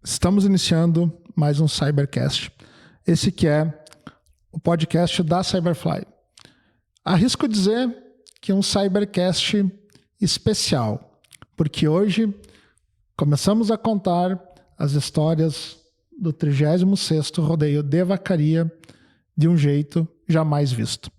Estamos iniciando mais um Cybercast. Esse que é o podcast da Cyberfly. Arrisco dizer que é um Cybercast especial, porque hoje começamos a contar as histórias do 36º Rodeio de Vacaria de um jeito jamais visto.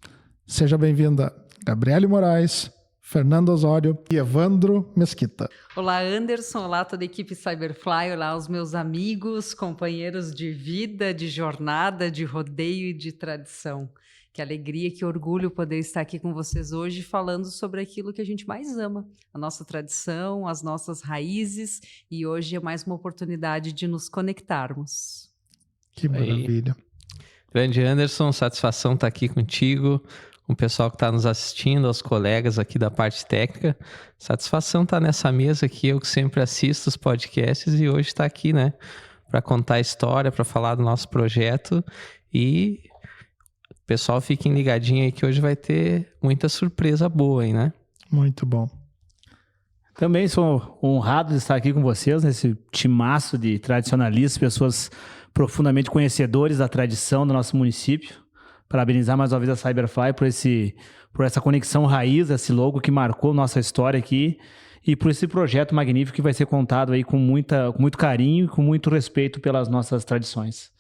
Seja bem-vinda, Gabriele Moraes, Fernando Osório e Evandro Mesquita. Olá, Anderson. Olá, toda a equipe Cyberfly. Olá, os meus amigos, companheiros de vida, de jornada, de rodeio e de tradição. Que alegria, que orgulho poder estar aqui com vocês hoje falando sobre aquilo que a gente mais ama, a nossa tradição, as nossas raízes, e hoje é mais uma oportunidade de nos conectarmos. Que maravilha. Grande Anderson, satisfação estar aqui contigo, com o pessoal que está nos assistindo, aos colegas aqui da parte técnica. Satisfação estar nessa mesa aqui, eu que sempre assisto os podcasts e hoje está aqui, né, para contar a história, para falar do nosso projeto. E pessoal, fiquem ligadinhos aí que hoje vai ter muita surpresa boa, hein, né? Muito bom. Também sou honrado de estar aqui com vocês, nesse timaço de tradicionalistas, pessoas profundamente conhecedores da tradição do nosso município. Parabenizar mais uma vez a Cyberfly por essa conexão raiz, esse logo que marcou nossa história aqui, e por esse projeto magnífico que vai ser contado aí com muito carinho e com muito respeito pelas nossas tradições.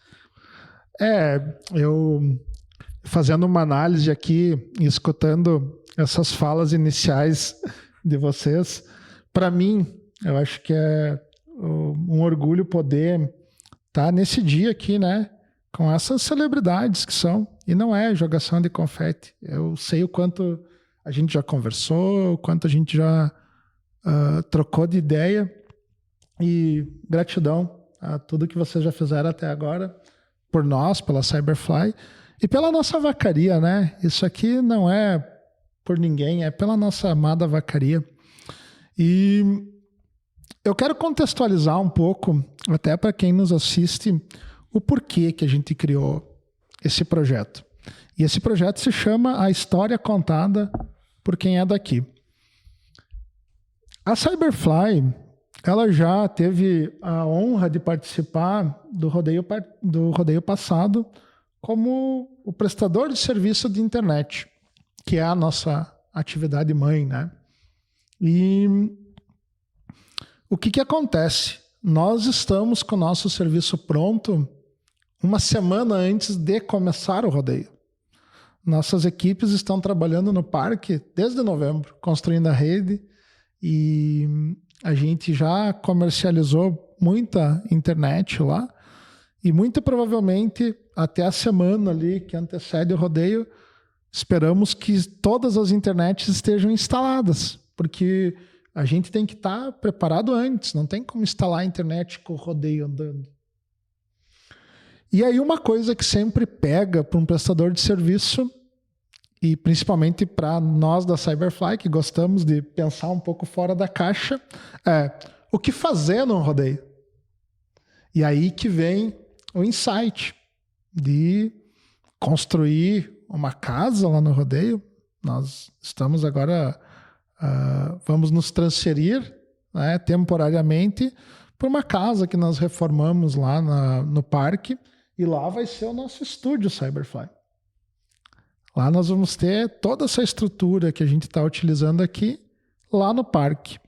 Eu fazendo uma análise aqui, escutando essas falas iniciais de vocês, para mim, eu acho que é um orgulho poder estar nesse dia aqui, né, com essas celebridades que são, e não é jogação de confete. Eu sei o quanto a gente já conversou, o quanto a gente já trocou de ideia, e gratidão a tudo que vocês já fizeram até agora, por nós, pela Cyberfly, e pela nossa vacaria, né? Isso aqui não é por ninguém, é pela nossa amada vacaria. E eu quero contextualizar um pouco, até para quem nos assiste, o porquê que a gente criou esse projeto. E esse projeto se chama A História Contada por Quem É Daqui. A Cyberfly, ela já teve a honra de participar do rodeio passado como o prestador de serviço de internet, que é a nossa atividade mãe, né? E o que acontece? Nós estamos com o nosso serviço pronto uma semana antes de começar o rodeio. Nossas equipes estão trabalhando no parque desde novembro, construindo a rede, e a gente já comercializou muita internet lá, e muito provavelmente até a semana ali que antecede o rodeio, esperamos que todas as internets estejam instaladas, porque a gente tem que estar preparado antes, não tem como instalar a internet com o rodeio andando. E aí uma coisa que sempre pega para um prestador de serviço, e principalmente para nós da Cyberfly, que gostamos de pensar um pouco fora da caixa, é o que fazer num rodeio. E aí que vem o insight de construir uma casa lá no rodeio. Nós estamos agora, vamos nos transferir, né, temporariamente para uma casa que nós reformamos lá no parque, e lá vai ser o nosso estúdio Cyberfly. Lá nós vamos ter toda essa estrutura que a gente está utilizando aqui, lá no parque.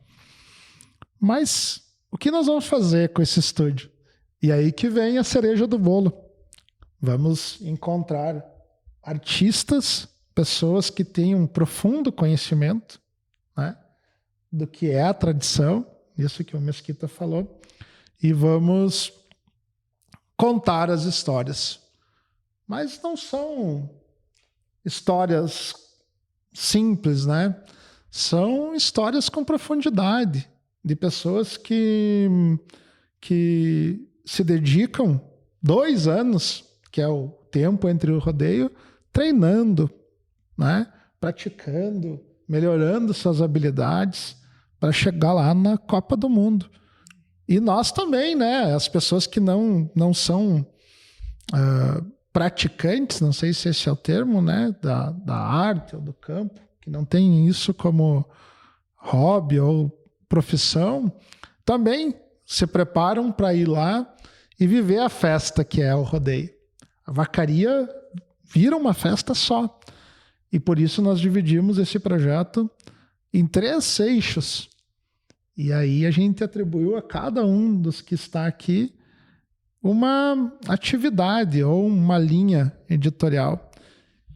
Mas o que nós vamos fazer com esse estúdio? E aí que vem a cereja do bolo. Vamos encontrar artistas, pessoas que têm um profundo conhecimento, né, do que é a tradição, isso que o Mesquita falou, e vamos contar as histórias. Mas não são histórias simples, né? São histórias com profundidade, de pessoas que se dedicam 2 anos, que é o tempo entre o rodeio, treinando, né? Praticando, melhorando suas habilidades para chegar lá na Copa do Mundo. E nós também, né? As pessoas que não são praticantes, não sei se esse é o termo, né? Da arte ou do campo, que não tem isso como hobby ou profissão, também se preparam para ir lá e viver a festa que é o rodeio. A vacaria vira uma festa só. E por isso nós dividimos esse projeto em 3 eixos. E aí a gente atribuiu a cada um dos que está aqui uma atividade ou uma linha editorial,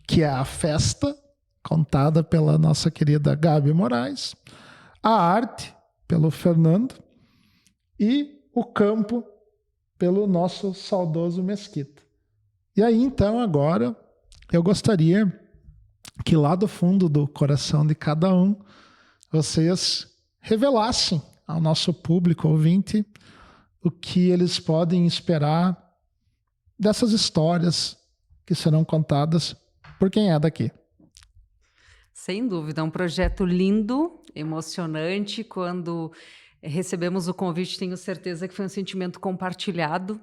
que é a festa, contada pela nossa querida Gabi Moraes, a arte, pelo Fernando, e o campo, pelo nosso saudoso Mesquita. E aí, então, agora, eu gostaria que lá do fundo do coração de cada um, vocês revelassem ao nosso público ouvinte o que eles podem esperar dessas histórias que serão contadas por quem é daqui. Sem dúvida, é um projeto lindo, emocionante. Quando recebemos o convite, tenho certeza que foi um sentimento compartilhado,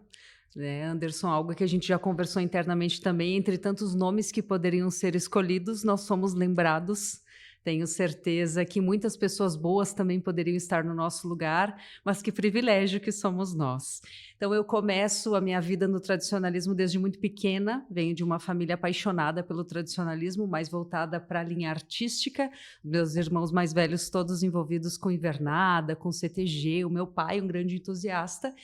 né, Anderson? Algo que a gente já conversou internamente também. Entre tantos nomes que poderiam ser escolhidos, nós somos lembrados. Tenho certeza que muitas pessoas boas também poderiam estar no nosso lugar, mas que privilégio que somos nós. Então, eu começo a minha vida no tradicionalismo desde muito pequena. Venho de uma família apaixonada pelo tradicionalismo, mais voltada para a linha artística. Meus irmãos mais velhos todos envolvidos com invernada, com CTG. O meu pai, um grande entusiasta.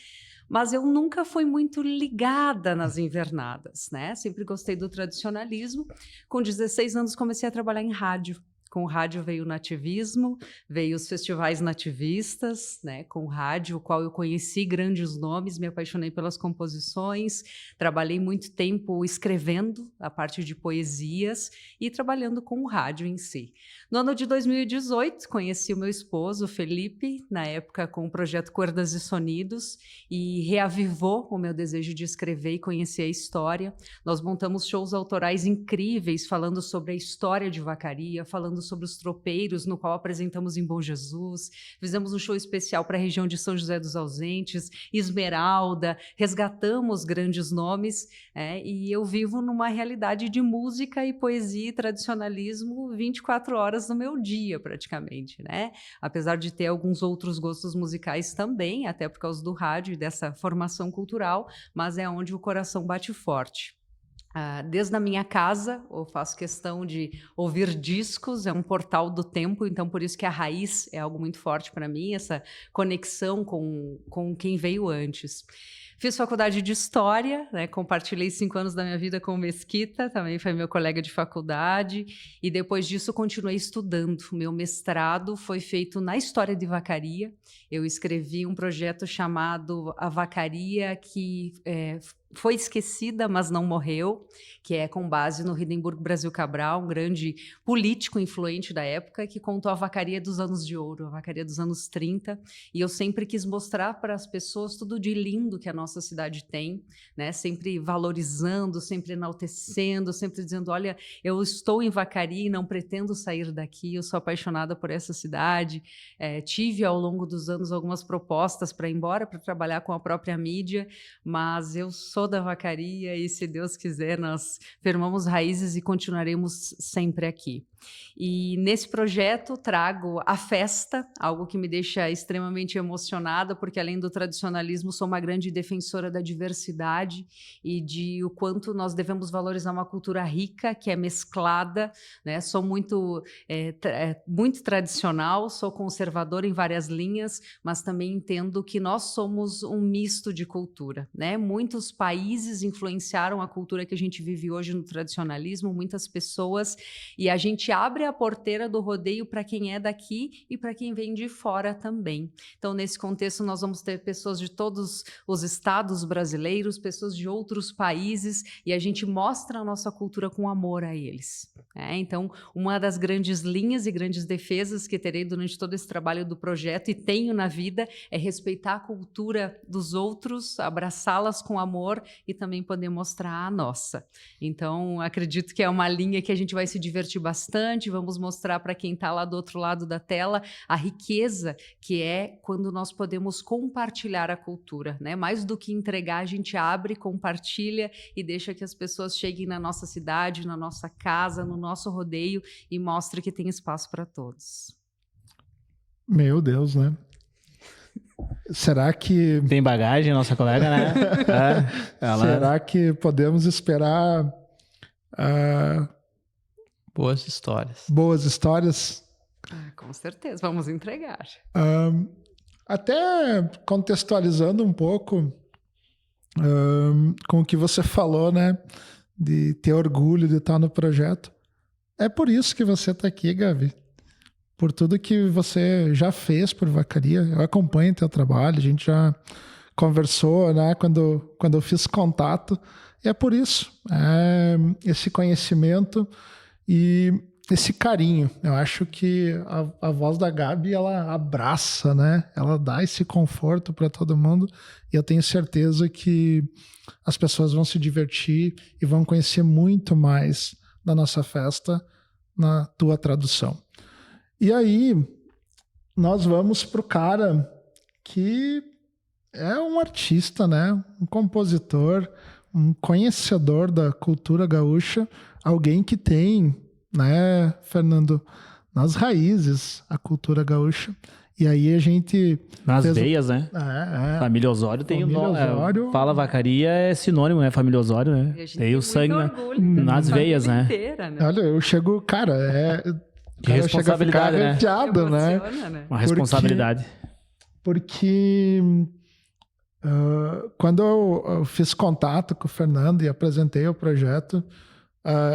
Mas eu nunca fui muito ligada nas invernadas, né? Sempre gostei do tradicionalismo. Com 16 anos, comecei a trabalhar em rádio. Com o rádio veio o nativismo, veio os festivais nativistas, né? Com o rádio, o qual eu conheci grandes nomes, me apaixonei pelas composições, trabalhei muito tempo escrevendo a parte de poesias e trabalhando com o rádio em si. No ano de 2018, conheci o meu esposo, Felipe, na época com o projeto Cordas e Sonidos, e reavivou o meu desejo de escrever e conhecer a história. Nós montamos shows autorais incríveis, falando sobre a história de Vacaria, falando sobre os tropeiros, no qual apresentamos em Bom Jesus. Fizemos um show especial para a região de São José dos Ausentes, Esmeralda, resgatamos grandes nomes, e eu vivo numa realidade de música e poesia e tradicionalismo 24 horas no meu dia, praticamente, né? Apesar de ter alguns outros gostos musicais também, até por causa do rádio e dessa formação cultural, mas é onde o coração bate forte. Desde a minha casa, eu faço questão de ouvir discos, é um portal do tempo, então por isso que a raiz é algo muito forte para mim, essa conexão com quem veio antes. Fiz faculdade de História, né, compartilhei 5 anos da minha vida com o Mesquita, também foi meu colega de faculdade, e depois disso continuei estudando. O meu mestrado foi feito na História de Vacaria. Eu escrevi um projeto chamado A Vacaria, que foi esquecida, mas não morreu, que é com base no Hindenburg Brasil Cabral, um grande político influente da época, que contou a vacaria dos anos de ouro, a vacaria dos anos 30, e eu sempre quis mostrar para as pessoas tudo de lindo que a nossa cidade tem, né? Sempre valorizando, sempre enaltecendo, sempre dizendo, olha, eu estou em Vacaria e não pretendo sair daqui, eu sou apaixonada por essa cidade, tive ao longo dos anos algumas propostas para ir embora, para trabalhar com a própria mídia, mas eu sou da Vacaria e, se Deus quiser, nós firmamos raízes e continuaremos sempre aqui. E nesse projeto trago a festa, algo que me deixa extremamente emocionada, porque além do tradicionalismo, sou uma grande defensora da diversidade e de o quanto nós devemos valorizar uma cultura rica, que é mesclada, né? Sou muito tradicional, sou conservadora em várias linhas, mas também entendo que nós somos um misto de cultura, né? Muitos países influenciaram a cultura que a gente vive hoje no tradicionalismo, muitas pessoas, e a gente abre a porteira do rodeio para quem é daqui e para quem vem de fora também. Então, nesse contexto, nós vamos ter pessoas de todos os estados brasileiros, pessoas de outros países, e a gente mostra a nossa cultura com amor a eles. Então, uma das grandes linhas e grandes defesas que terei durante todo esse trabalho do projeto e tenho na vida é respeitar a cultura dos outros, abraçá-las com amor e também poder mostrar a nossa. Então, acredito que é uma linha que a gente vai se divertir bastante, interessante, vamos mostrar para quem está lá do outro lado da tela a riqueza que é quando nós podemos compartilhar a cultura, né? Mais do que entregar, a gente abre, compartilha e deixa que as pessoas cheguem na nossa cidade, na nossa casa, no nosso rodeio e mostre que tem espaço para todos. Meu Deus, né? Será que... Tem bagagem, nossa colega, né? Será que podemos esperar Boas histórias. boas histórias? Com certeza, vamos entregar. Até contextualizando um pouco com o que você falou, né? De ter orgulho de estar no projeto. É por isso que você está aqui, Gabi. Por tudo que você já fez por Vacaria. Eu acompanho teu trabalho, a gente já conversou, né? Quando eu fiz contato. E é por isso. Esse conhecimento e esse carinho. Eu acho que a voz da Gabi, ela abraça, né? Ela dá esse conforto para todo mundo. E eu tenho certeza que as pessoas vão se divertir e vão conhecer muito mais da nossa festa na tua tradução. E aí, nós vamos pro cara que é um artista, né? Um compositor, um conhecedor da cultura gaúcha, alguém que tem, né, Fernando, nas raízes a cultura gaúcha. E aí a gente... Nas veias, né? Família Osório tem Família o nome. Osório... Fala Vacaria é sinônimo, né? Família Osório, né? Tem o sangue nas veias, né? Inteira, né? Olha, eu chego... Cara, Que responsabilidade, né? Arrepiado, né? Uma responsabilidade. Porque quando eu fiz contato com o Fernando e apresentei o projeto,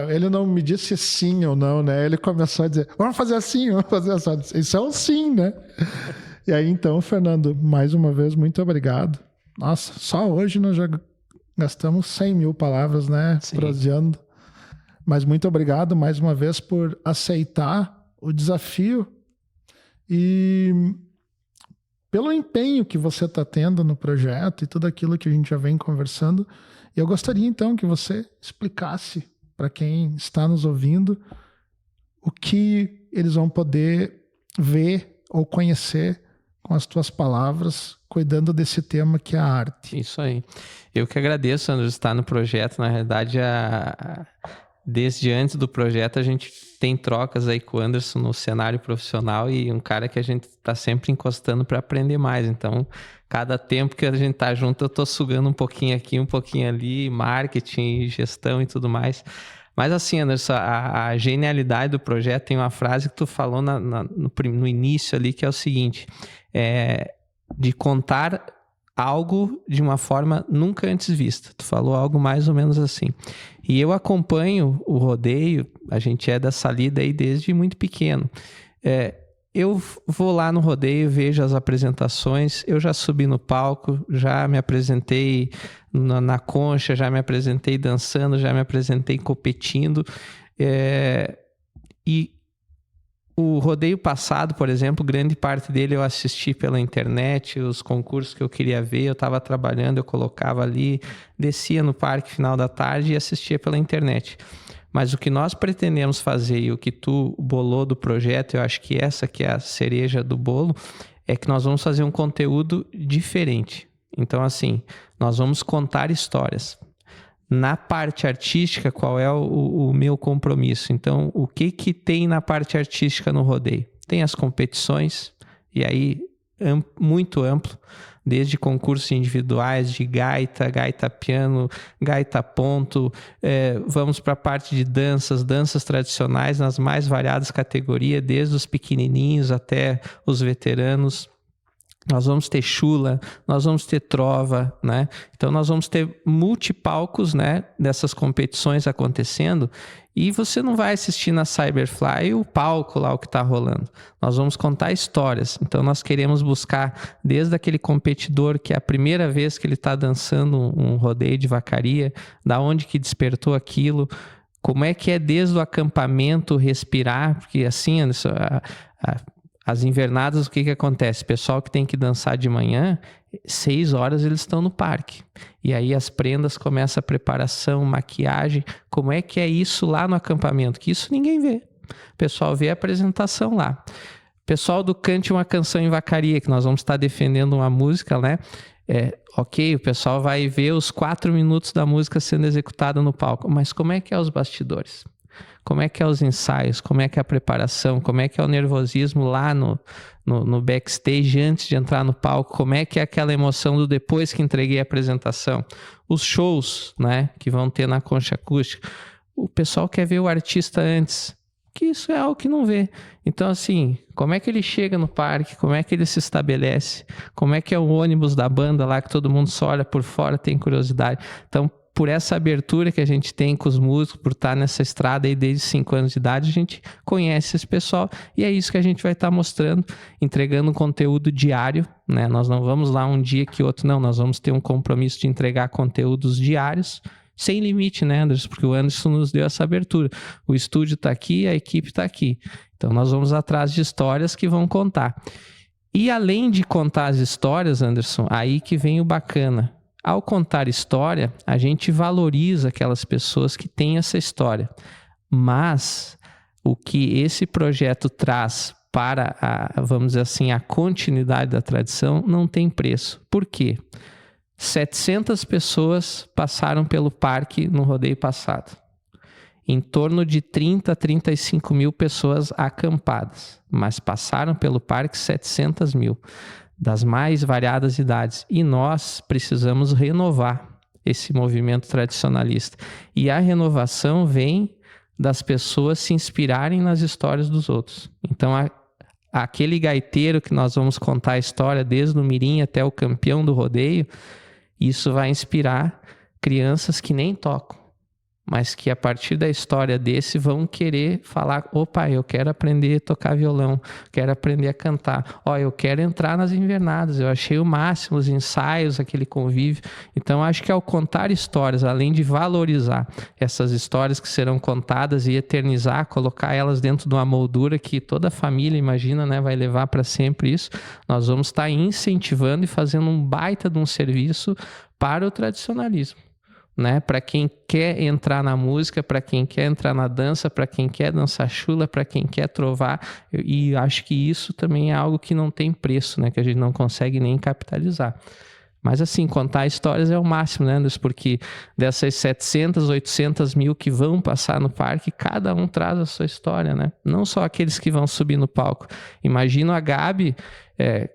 ele não me disse sim ou não, né? Ele começou a dizer, vamos fazer assim, vamos fazer assim. Isso é um sim, né? E aí, então, Fernando, mais uma vez, muito obrigado. Nossa, só hoje nós já gastamos 100 mil palavras, né? Proseando. Mas muito obrigado mais uma vez por aceitar o desafio e pelo empenho que você está tendo no projeto e tudo aquilo que a gente já vem conversando. E eu gostaria então que você explicasse para quem está nos ouvindo o que eles vão poder ver ou conhecer com as tuas palavras, cuidando desse tema que é a arte. Isso aí. Eu que agradeço, André, estar no projeto. Na realidade, desde antes do projeto, a gente tem trocas aí com o Anderson no cenário profissional e um cara que a gente está sempre encostando para aprender mais. Então, cada tempo que a gente tá junto, eu estou sugando um pouquinho aqui, um pouquinho ali, marketing, gestão e tudo mais. Mas assim, Anderson, a genialidade do projeto, tem uma frase que tu falou no início ali, que é o seguinte, de contar algo de uma forma nunca antes vista. Tu falou algo mais ou menos assim. E eu acompanho o rodeio, a gente é dessa lida aí desde muito pequeno. Eu vou lá no rodeio, vejo as apresentações, eu já subi no palco, já me apresentei na concha, já me apresentei dançando, já me apresentei competindo. E o rodeio passado, por exemplo, grande parte dele eu assisti pela internet, os concursos que eu queria ver, eu estava trabalhando, eu colocava ali, descia no parque final da tarde e assistia pela internet. Mas o que nós pretendemos fazer e o que tu bolou do projeto, eu acho que essa que é a cereja do bolo, é que nós vamos fazer um conteúdo diferente. Então, assim, nós vamos contar histórias. Na parte artística, qual é o meu compromisso? Então, o que tem na parte artística no rodeio? Tem as competições, e aí muito amplo, desde concursos individuais de gaita, gaita piano, gaita ponto, vamos para a parte de danças tradicionais nas mais variadas categorias, desde os pequenininhos até os veteranos. Nós vamos ter chula, nós vamos ter trova, né? Então nós vamos ter multipalcos, né, dessas competições acontecendo, e você não vai assistir na Cyberfly o palco lá, o que está rolando. Nós vamos contar histórias. Então nós queremos buscar desde aquele competidor que é a primeira vez que ele está dançando um rodeio de vacaria, da onde que despertou aquilo, como é que é desde o acampamento respirar, porque assim, Anderson, as invernadas, o que acontece? Pessoal que tem que dançar de manhã, 6 horas eles estão no parque. E aí as prendas começam a preparação, maquiagem. Como é que é isso lá no acampamento? Que isso ninguém vê. O pessoal vê a apresentação lá. Pessoal do Cante uma Canção em Vacaria, que nós vamos estar defendendo uma música, né? Ok, o pessoal vai ver os 4 minutos da música sendo executada no palco, mas como é que é os bastidores? Como é que é os ensaios? Como é que é a preparação? Como é que é o nervosismo lá no backstage antes de entrar no palco? Como é que é aquela emoção do depois que entreguei a apresentação? Os shows, né, que vão ter na concha acústica. O pessoal quer ver o artista antes, que isso é algo que não vê. Então, assim, como é que ele chega no parque? Como é que ele se estabelece? Como é que é o ônibus da banda lá, que todo mundo só olha por fora, tem curiosidade? Então, por essa abertura que a gente tem com os músicos, por estar nessa estrada aí desde 5 anos de idade, a gente conhece esse pessoal e é isso que a gente vai estar mostrando, entregando um conteúdo diário, né? Nós não vamos lá um dia que outro, não, nós vamos ter um compromisso de entregar conteúdos diários, sem limite, né, Anderson? Porque o Anderson nos deu essa abertura. O estúdio está aqui, a equipe está aqui. Então, nós vamos atrás de histórias que vão contar. E além de contar as histórias, Anderson, aí que vem o bacana. Ao contar história, a gente valoriza aquelas pessoas que têm essa história. Mas o que esse projeto traz para, vamos dizer assim, a continuidade da tradição não tem preço. Por quê? 700 pessoas passaram pelo parque no rodeio passado. Em torno de 30 a 35 mil pessoas acampadas. Mas passaram pelo parque 700 mil. Das mais variadas idades. E nós precisamos renovar esse movimento tradicionalista. E a renovação vem das pessoas se inspirarem nas histórias dos outros. Então, aquele gaiteiro que nós vamos contar a história desde o mirim até o campeão do rodeio, isso vai inspirar crianças que nem tocam, mas que a partir da história desse vão querer falar, opa, eu quero aprender a tocar violão, quero aprender a cantar, eu quero entrar nas invernadas, eu achei o máximo os ensaios, aquele convívio. Então acho que ao contar histórias, além de valorizar essas histórias que serão contadas e eternizar, colocar elas dentro de uma moldura que toda a família, imagina, né, vai levar para sempre isso, nós vamos estar incentivando e fazendo um baita de um serviço para o tradicionalismo. Né? Para quem quer entrar na música, para quem quer entrar na dança, para quem quer dançar chula, para quem quer trovar, e acho que isso também é algo que não tem preço, né? Que a gente não consegue nem capitalizar. Mas assim, contar histórias é o máximo, né, Anderson? Porque dessas 700, 800 mil que vão passar no parque, cada um traz a sua história, né? Não só aqueles que vão subir no palco. Imagina a Gabi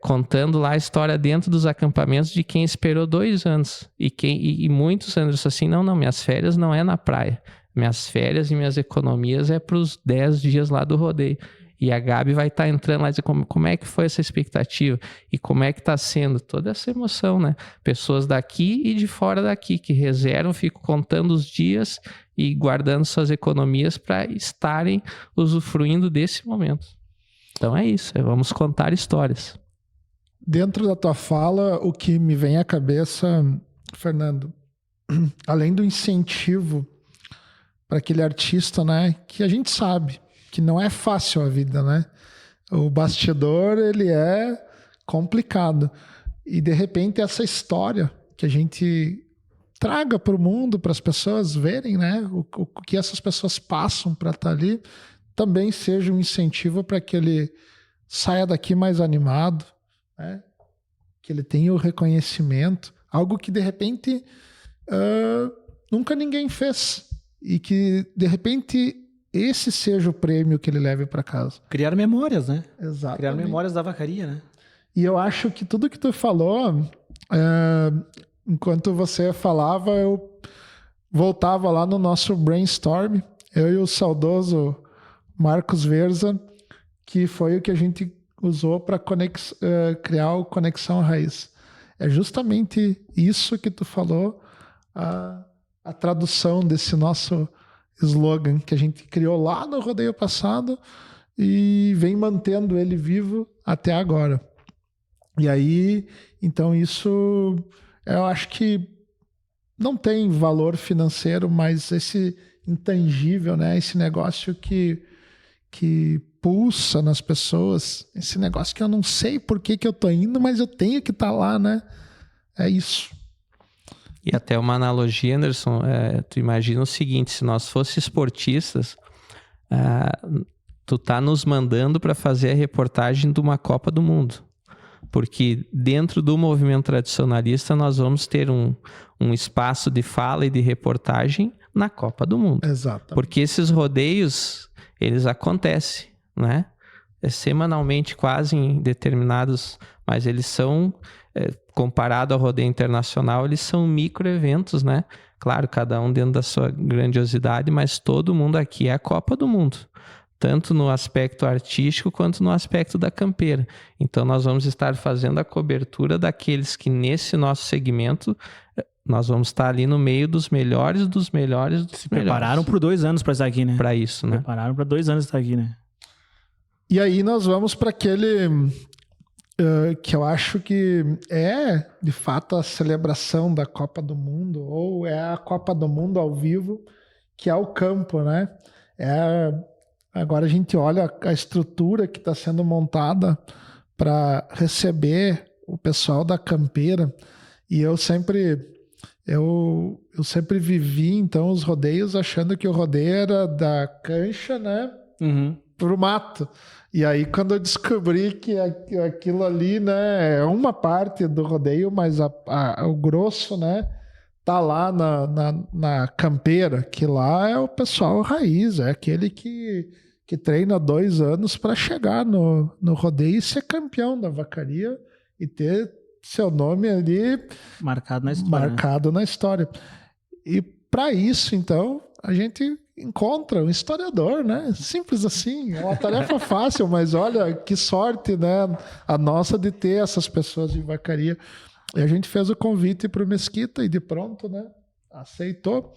contando lá a história dentro dos acampamentos de quem esperou 2 anos. E muitos, Anderson, assim, não, minhas férias não é na praia. Minhas férias e minhas economias é para os 10 dias lá do rodeio. E a Gabi vai estar entrando lá e dizer como é que foi essa expectativa e como é que está sendo toda essa emoção, né? Pessoas daqui e de fora daqui que reservam, ficam contando os dias e guardando suas economias para estarem usufruindo desse momento. Então é isso, vamos contar histórias. Dentro da tua fala, o que me vem à cabeça, Fernando, além do incentivo para aquele artista, né, que a gente sabe que não é fácil a vida, né? O bastidor, ele é complicado. E, de repente, essa história que a gente traga para o mundo, para as pessoas verem, né? O que essas pessoas passam para estar ali, também seja um incentivo para que ele saia daqui mais animado, né? Que ele tenha o reconhecimento. Algo que, de repente, nunca ninguém fez. E que, de repente, esse seja o prêmio que ele leve para casa. Criar memórias, né? Exatamente. Criar memórias da vacaria, né? E eu acho que tudo que tu falou, enquanto você falava, eu voltava lá no nosso brainstorm, eu e o saudoso Marcos Verza, que foi o que a gente usou para criar o Conexão Raiz. É justamente isso que tu falou, a tradução desse nosso slogan que a gente criou lá no rodeio passado e vem mantendo ele vivo até agora. E aí, então isso eu acho que não tem valor financeiro, mas esse intangível, né? Esse negócio que pulsa nas pessoas, esse negócio que eu não sei por que eu tô indo, mas eu tenho que estar lá, né? É isso. E até uma analogia, Anderson, tu imagina o seguinte, se nós fôssemos esportistas, tu tá nos mandando para fazer a reportagem de uma Copa do Mundo. Porque dentro do movimento tradicionalista nós vamos ter um espaço de fala e de reportagem na Copa do Mundo. Exato. Porque esses rodeios, eles acontecem, né? Semanalmente quase em determinados, mas eles são, comparado ao rodeio internacional, eles são microeventos, né? Claro, cada um dentro da sua grandiosidade, mas todo mundo aqui é a Copa do Mundo. Tanto no aspecto artístico quanto no aspecto da campeira. Então nós vamos estar fazendo a cobertura daqueles que nesse nosso segmento nós vamos estar ali no meio dos melhores dos melhores dos Se melhores. prepararam por 2 anos para estar aqui, né? Para isso, né? Prepararam para 2 anos estar aqui, né? E aí nós vamos para aquele que eu acho que é, de fato, a celebração da Copa do Mundo, ou é a Copa do Mundo ao vivo, que é o campo, né? Agora a gente olha a estrutura que está sendo montada para receber o pessoal da campeira, e eu sempre vivi, então, os rodeios achando que o rodeio era da cancha, né, pro mato. E aí, quando eu descobri que aquilo ali, né, é uma parte do rodeio, mas o grosso, né, tá lá na campeira, que lá é o pessoal raiz, é aquele que treina 2 anos para chegar no rodeio e ser campeão da vacaria e ter seu nome ali marcado na história. E para isso, então, a gente encontra um historiador, né? Simples assim, é uma tarefa fácil, mas olha que sorte, né, a nossa de ter essas pessoas de vacaria. E a gente fez o convite para o Mesquita e de pronto, né, aceitou.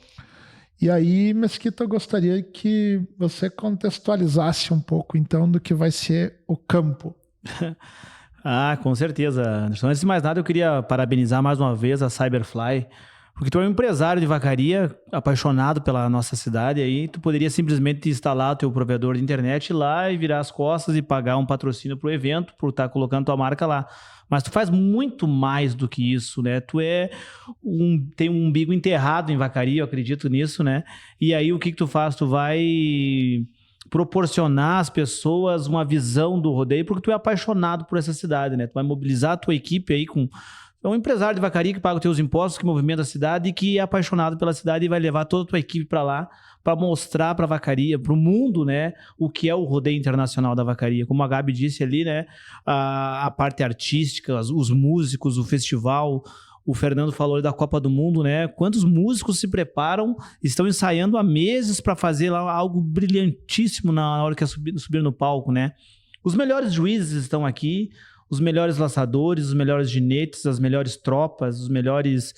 E aí, Mesquita, eu gostaria que você contextualizasse um pouco, então, do que vai ser o campo. Com certeza, Anderson. Antes de mais nada, eu queria parabenizar mais uma vez a Cyberfly, porque tu é um empresário de vacaria, apaixonado pela nossa cidade, aí tu poderia simplesmente instalar o teu provedor de internet lá e virar as costas e pagar um patrocínio pro evento, por estar colocando tua marca lá. Mas tu faz muito mais do que isso, né? Tu tem um umbigo enterrado em vacaria, eu acredito nisso, né? E aí o que tu faz? Tu vai proporcionar às pessoas uma visão do rodeio, porque tu é apaixonado por essa cidade, né? Tu vai mobilizar a tua equipe aí com... É um empresário de vacaria que paga os teus impostos, que movimenta a cidade e que é apaixonado pela cidade e vai levar toda a tua equipe para lá para mostrar para a vacaria, para o mundo, né, o que é o rodeio internacional da vacaria. Como a Gabi disse ali, né, a parte artística, os músicos, o festival. O Fernando falou da Copa do Mundo, né? Quantos músicos se preparam, estão ensaiando há meses para fazer lá algo brilhantíssimo na hora que é subir no palco, né? Os melhores juízes estão aqui, os melhores laçadores, os melhores ginetes, as melhores tropas, os melhores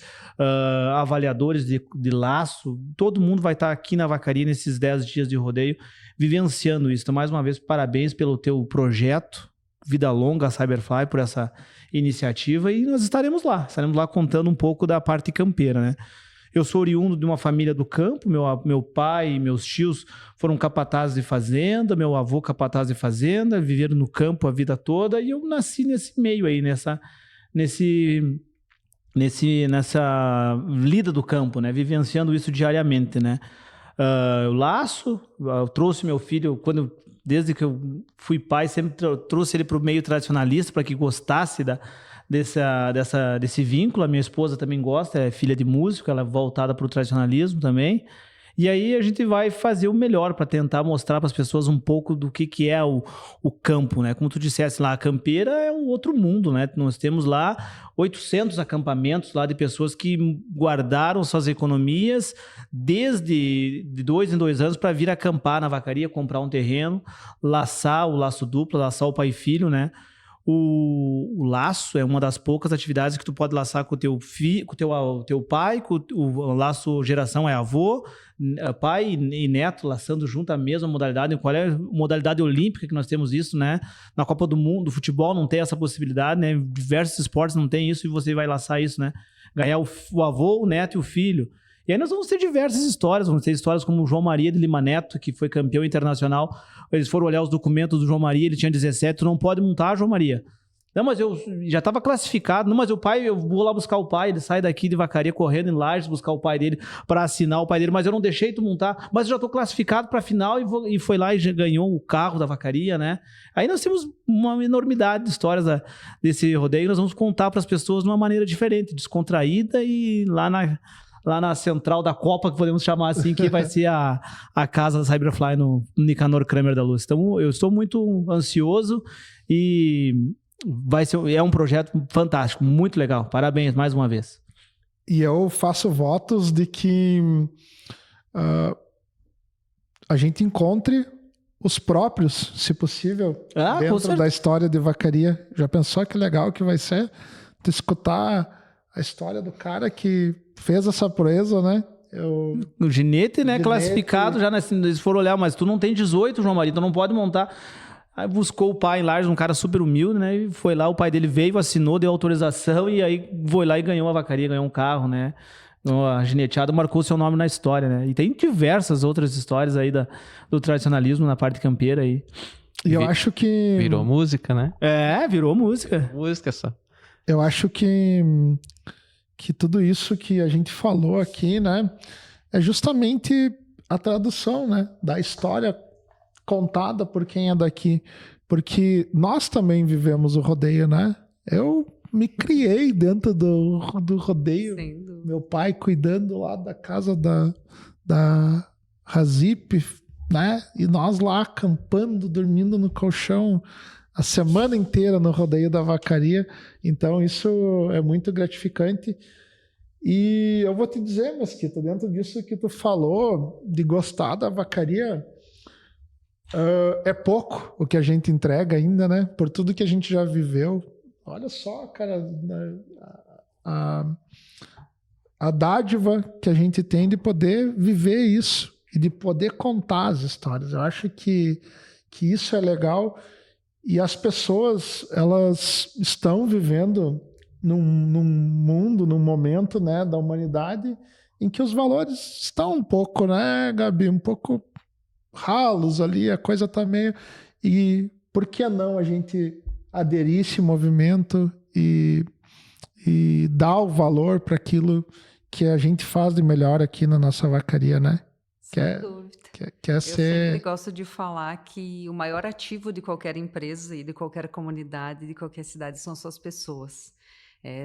avaliadores de laço. Todo mundo vai estar aqui na vacaria nesses 10 dias de rodeio, vivenciando isso. Então, mais uma vez, parabéns pelo teu projeto. Vida longa, Cyberfly, por essa iniciativa, e nós estaremos lá contando um pouco da parte campeira, né? Eu sou oriundo de uma família do campo, meu pai e meus tios foram capatazes de fazenda, meu avô capataz de fazenda, viveram no campo a vida toda, e eu nasci nesse meio aí, nessa lida do campo, né? Vivenciando isso diariamente, né? Eu laço, eu trouxe meu filho, desde que eu fui pai, sempre trouxe ele para o meio tradicionalista, para que gostasse desse vínculo. A minha esposa também gosta, é filha de músico, ela é voltada para o tradicionalismo também. E aí a gente vai fazer o melhor para tentar mostrar para as pessoas um pouco do que é o campo, né? Como tu dissesse lá, a campeira é um outro mundo, né? Nós temos lá 800 acampamentos lá de pessoas que guardaram suas economias desde de 2 em 2 anos para vir acampar na vacaria, comprar um terreno, laçar o laço duplo, laçar o pai e filho, né? O laço é uma das poucas atividades que tu pode laçar com o teu filho, com o teu pai, o laço geração é avô, pai e neto laçando junto a mesma modalidade. Qual é a modalidade olímpica que nós temos isso, né? Na Copa do Mundo, o futebol não tem essa possibilidade, né? Diversos esportes não tem isso e você vai laçar isso, né? Ganhar o avô, o neto e o filho. E aí nós vamos ter diversas histórias, vamos ter histórias como o João Maria de Lima Neto, que foi campeão internacional. Eles foram olhar os documentos do João Maria, ele tinha 17, tu não pode montar, João Maria. Não, mas eu já estava classificado. Não, mas o pai, eu vou lá buscar o pai. Ele sai daqui de Vacaria correndo em Lages buscar o pai dele para assinar o pai dele. Mas eu não deixei tu montar. Mas eu já estou classificado para a final e foi lá e já ganhou o carro da Vacaria, né? Aí nós temos uma enormidade de histórias desse rodeio. Nós vamos contar para as pessoas de uma maneira diferente, descontraída e lá na central da Copa, que podemos chamar assim, que vai ser a casa da Cyberfly no Nicanor Kramer da Luz. Então, eu estou muito ansioso e é um projeto fantástico, muito legal. Parabéns mais uma vez. E eu faço votos de que a gente encontre os próprios, se possível, dentro da história de Vacaria. Já pensou que legal que vai ser tu escutar a história do cara que fez essa proeza, né? O Ginete, né? Classificado já, se eles foram olhar, mas tu não tem 18, João Maria, tu não pode montar. Aí buscou o pai em Lages, um cara super humilde, né? E foi lá, o pai dele veio, assinou, deu autorização e aí foi lá e ganhou a Vacaria, ganhou um carro, né? A gineteada marcou seu nome na história, né? E tem diversas outras histórias aí do tradicionalismo na parte campeira aí. E eu acho que... Virou música, né? Virou música. Música só. Eu acho que tudo isso que a gente falou aqui, né? É justamente a tradução, né? Da história contada por quem é daqui, porque nós também vivemos o rodeio, né? Eu me criei dentro do rodeio, meu pai cuidando lá da casa da Razip, né? E nós lá acampando, dormindo no colchão a semana inteira no rodeio da Vacaria. Então isso é muito gratificante. E eu vou te dizer, Mesquita, dentro disso que tu falou de gostar da Vacaria, é pouco o que a gente entrega ainda, né? Por tudo que a gente já viveu. Olha só, cara, a dádiva que a gente tem de poder viver isso e de poder contar as histórias. Eu acho que isso é legal e as pessoas, elas estão vivendo num mundo, num momento, né, da humanidade em que os valores estão um pouco, né, Gabi, um pouco ralos ali, a coisa tá meio... E por que não a gente aderir esse movimento e dar o valor para aquilo que a gente faz de melhor aqui na nossa Vacaria, né? Sem dúvida. Eu sempre gosto de falar que o maior ativo de qualquer empresa e de qualquer comunidade, de qualquer cidade, são suas pessoas.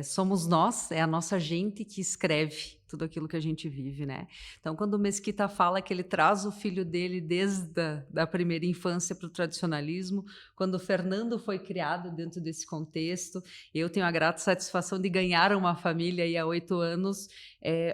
Somos nós, é a nossa gente que escreve tudo aquilo que a gente vive, né? Então, quando o Mesquita fala que ele traz o filho dele desde da primeira infância para o tradicionalismo, quando o Fernando foi criado dentro desse contexto, eu tenho a grata satisfação de ganhar uma família aí há 8 anos,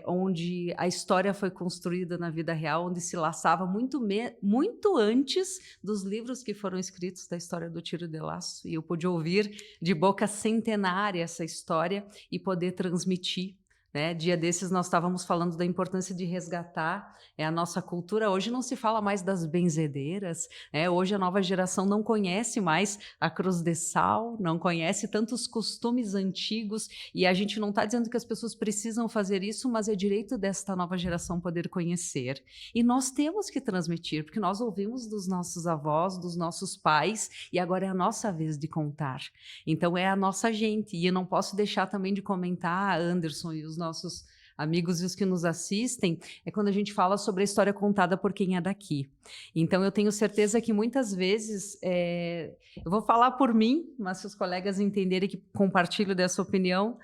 onde a história foi construída na vida real, onde se laçava muito antes dos livros que foram escritos da história do tiro de laço, e eu pude ouvir de boca centenária essa história e poder transmitir, né? Dia desses nós estávamos falando da importância de resgatar a nossa cultura. Hoje não se fala mais das benzedeiras, né? Hoje a nova geração não conhece mais a cruz de sal, não conhece tantos costumes antigos, e a gente não está dizendo que as pessoas precisam fazer isso, mas é direito desta nova geração poder conhecer. E nós temos que transmitir, porque nós ouvimos dos nossos avós, dos nossos pais, e agora é a nossa vez de contar. Então é a nossa gente, e eu não posso deixar também de comentar, Anderson e os nossos amigos e os que nos assistem, é quando a gente fala sobre a história contada por quem é daqui. Então, eu tenho certeza que muitas vezes, eu vou falar por mim, mas se os colegas entenderem que compartilho dessa opinião,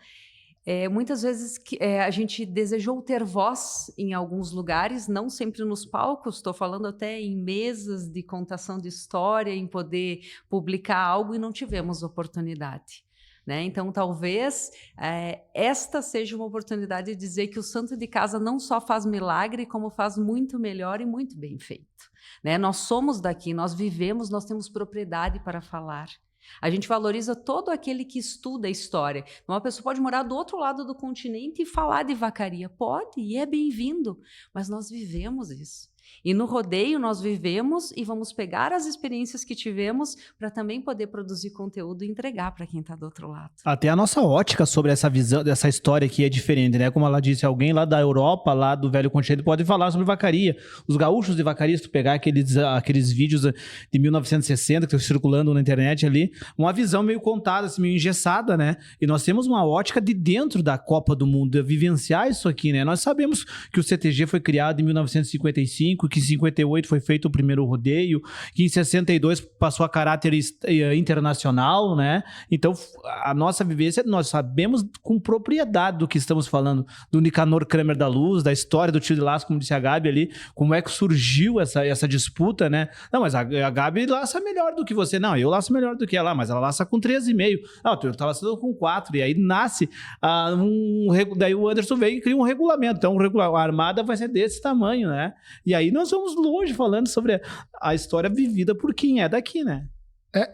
muitas vezes a gente desejou ter voz em alguns lugares, não sempre nos palcos, estou falando até em mesas de contação de história, em poder publicar algo e não tivemos oportunidade. Né? Então, talvez esta seja uma oportunidade de dizer que o santo de casa não só faz milagre, como faz muito melhor e muito bem feito. Né? Nós somos daqui, nós vivemos, nós temos propriedade para falar. A gente valoriza todo aquele que estuda a história. Uma pessoa pode morar do outro lado do continente e falar de Vacaria. Pode, e é bem-vindo, mas nós vivemos isso. E no rodeio nós vivemos e vamos pegar as experiências que tivemos para também poder produzir conteúdo e entregar para quem está do outro lado. Até a nossa ótica sobre essa visão, dessa história aqui é diferente, né? Como ela disse, alguém lá da Europa, lá do Velho Continente, pode falar sobre Vacaria. Os gaúchos de Vacaria, se tu pegar aqueles vídeos de 1960 que estão circulando na internet ali, uma visão meio contada, assim, meio engessada, né? E nós temos uma ótica de dentro da Copa do Mundo, de vivenciar isso aqui, né? Nós sabemos que o CTG foi criado em 1955, que em 58 foi feito o primeiro rodeio, que em 62 passou a caráter internacional, né? Então, a nossa vivência, nós sabemos com propriedade do que estamos falando, do Nicanor Kramer da Luz, da história do tiro de laço, como disse a Gabi ali, como é que surgiu essa disputa, né? Não, mas a Gabi laça melhor do que você. Não, eu laço melhor do que ela, mas ela laça com 13,5. Não, tu tá laçando com 4. E aí nasce daí o Anderson veio e cria um regulamento. Então, a armada vai ser desse tamanho, né? E aí nós vamos longe falando sobre a história vivida por quem é daqui, né?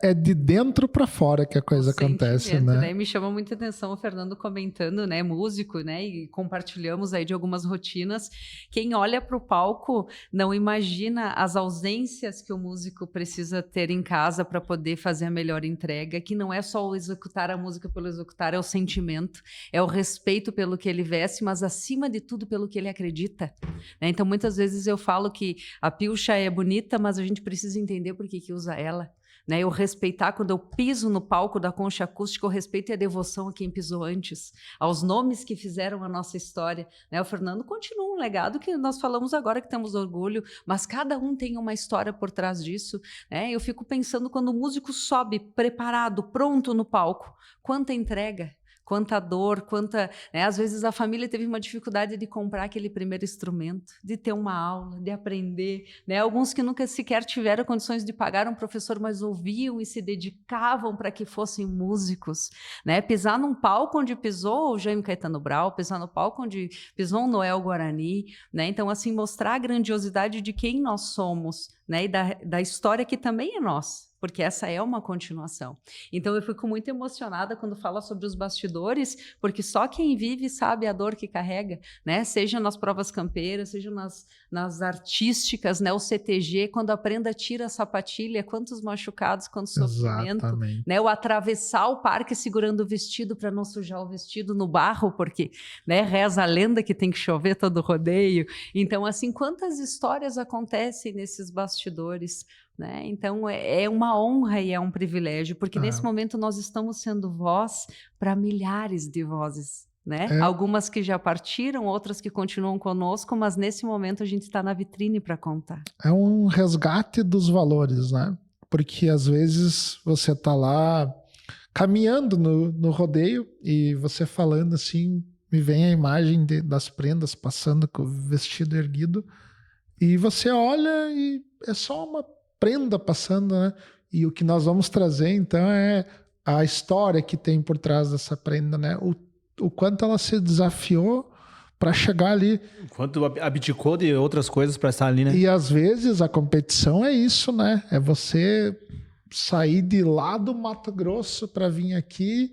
É de dentro para fora que a coisa acontece, né? Me chama muita atenção o Fernando comentando, né, músico, né, e compartilhamos aí de algumas rotinas. Quem olha para o palco não imagina as ausências que o músico precisa ter em casa para poder fazer a melhor entrega, que não é só o executar a música pelo executar, é o sentimento, é o respeito pelo que ele veste, mas acima de tudo pelo que ele acredita, né? Então muitas vezes eu falo que a pilcha é bonita, mas a gente precisa entender por que usa ela. Né, eu respeitar, quando eu piso no palco da Concha Acústica, eu respeito e a devoção a quem pisou antes, aos nomes que fizeram a nossa história. Né, o Fernando continua um legado que nós falamos agora que temos orgulho, mas cada um tem uma história por trás disso. Né, eu fico pensando quando o músico sobe preparado, pronto no palco, quanta entrega. Quanta dor, né? Às vezes a família teve uma dificuldade de comprar aquele primeiro instrumento, de ter uma aula, de aprender, né? Alguns que nunca sequer tiveram condições de pagar um professor, mas ouviam e se dedicavam para que fossem músicos, né? Pisar num palco onde pisou o Jaime Caetano Brau, pisar no palco onde pisou o Noel Guarani, né? Então, assim, mostrar a grandiosidade de quem nós somos, né? E da história que também é nossa. Porque essa é uma continuação. Então, eu fico muito emocionada quando fala sobre os bastidores, porque só quem vive sabe a dor que carrega, né? Seja nas provas campeiras, seja nas artísticas, né? O CTG, quando a prenda tira a sapatilha, quantos machucados, quanto sofrimento. Exatamente. Né? O atravessar o parque segurando o vestido para não sujar o vestido no barro, porque, né, reza a lenda que tem que chover todo o rodeio. Então, assim, quantas histórias acontecem nesses bastidores, né? Então é uma honra e é um privilégio, porque nesse momento nós estamos sendo voz para milhares de vozes, né? Algumas que já partiram, outras que continuam conosco, mas nesse momento a gente está na vitrine para contar. É um resgate dos valores, né? Porque às vezes você tá lá caminhando no rodeio e você falando assim, me vem a imagem das prendas passando com o vestido erguido e você olha e é só uma prenda passando, né? E o que nós vamos trazer, então, é a história que tem por trás dessa prenda, né? O quanto ela se desafiou para chegar ali. Quanto abdicou de outras coisas para estar ali, né? E às vezes a competição é isso, né? É você sair de lá do Mato Grosso para vir aqui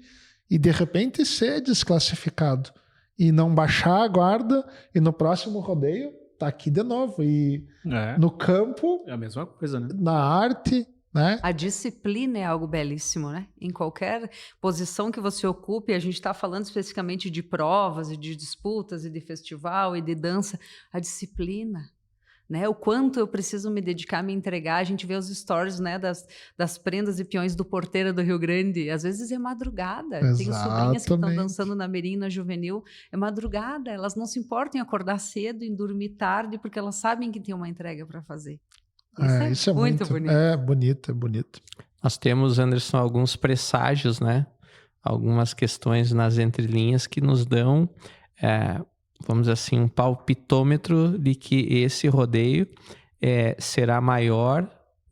e de repente ser desclassificado e não baixar a guarda e no próximo rodeio tá aqui de novo. E no campo... É a mesma coisa, né? Na arte, né? A disciplina é algo belíssimo, né? Em qualquer posição que você ocupe, a gente está falando especificamente de provas e de disputas e de festival e de dança. A disciplina, né? O quanto eu preciso me dedicar, me entregar. A gente vê os stories, né, das prendas e peões do Porteira do Rio Grande. Às vezes é madrugada. Exatamente. Tenho sobrinhas que estão dançando na Mirim, na Juvenil. É madrugada. Elas não se importam em acordar cedo, em dormir tarde, porque elas sabem que tem uma entrega para fazer. Isso é muito bonito. É bonito. Nós temos, Anderson, alguns presságios, né? Algumas questões nas entrelinhas que nos dão... vamos dizer assim, um palpitômetro de que esse rodeio será maior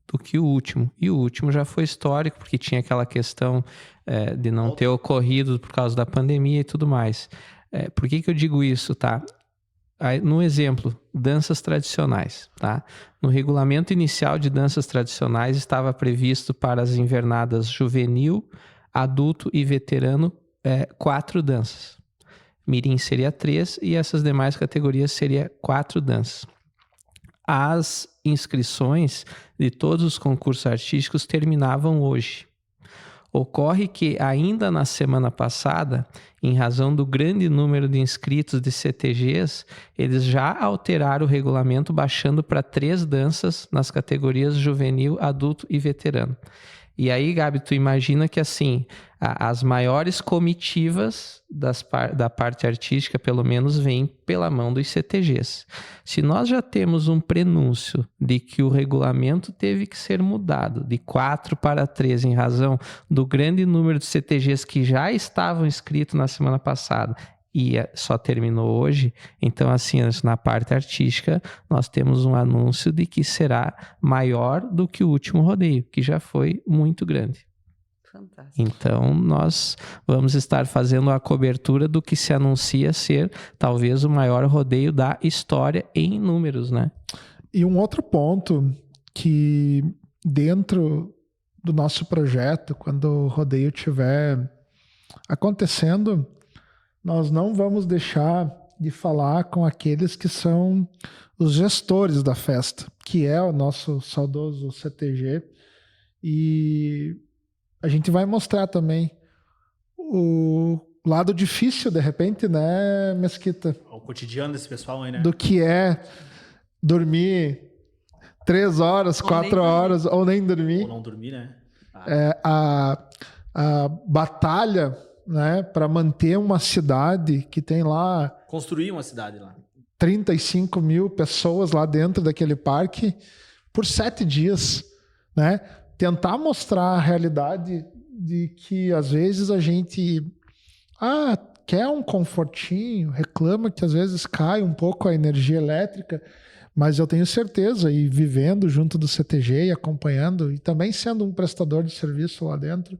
do que o último. E o último já foi histórico, porque tinha aquela questão de não ter ocorrido por causa da pandemia e tudo mais. Por que eu digo isso, tá? Aí, no exemplo, danças tradicionais, tá? No regulamento inicial de danças tradicionais estava previsto para as invernadas juvenil, adulto e veterano 4 danças. Mirim seria 3 e essas demais categorias seria 4 danças. as inscrições de todos os concursos artísticos terminavam hoje. Ocorre que ainda na semana passada, em razão do grande número de inscritos de CTGs, eles já alteraram o regulamento baixando para 3 danças nas categorias juvenil, adulto e veterano. E aí, Gabi, tu imagina que assim, as maiores comitivas da parte artística, pelo menos, vêm pela mão dos CTGs. Se nós já temos um prenúncio de que o regulamento teve que ser mudado de 4 para 3 em razão do grande número de CTGs que já estavam inscritos na semana passada e só terminou hoje, então assim, na parte artística, nós temos um anúncio de que será maior do que o último rodeio, que já foi muito grande. Fantástico. Então, nós vamos estar fazendo a cobertura do que se anuncia ser talvez o maior rodeio da história em números, né? E um outro ponto que dentro do nosso projeto, quando o rodeio estiver acontecendo, nós não vamos deixar de falar com aqueles que são os gestores da festa, que é o nosso saudoso CTG. E a gente vai mostrar também o lado difícil, de repente, né, Mesquita? O cotidiano desse pessoal aí, né? Do que é dormir 3 horas, 4 horas, ou nem dormir. Ou não dormir, né? A batalha, né, para manter uma cidade que tem lá... Construir uma cidade lá. 35 mil pessoas lá dentro daquele parque por 7 dias, né? Tentar mostrar a realidade de que às vezes a gente quer um confortinho, reclama que às vezes cai um pouco a energia elétrica, mas eu tenho certeza, e vivendo junto do CTG e acompanhando, e também sendo um prestador de serviço lá dentro,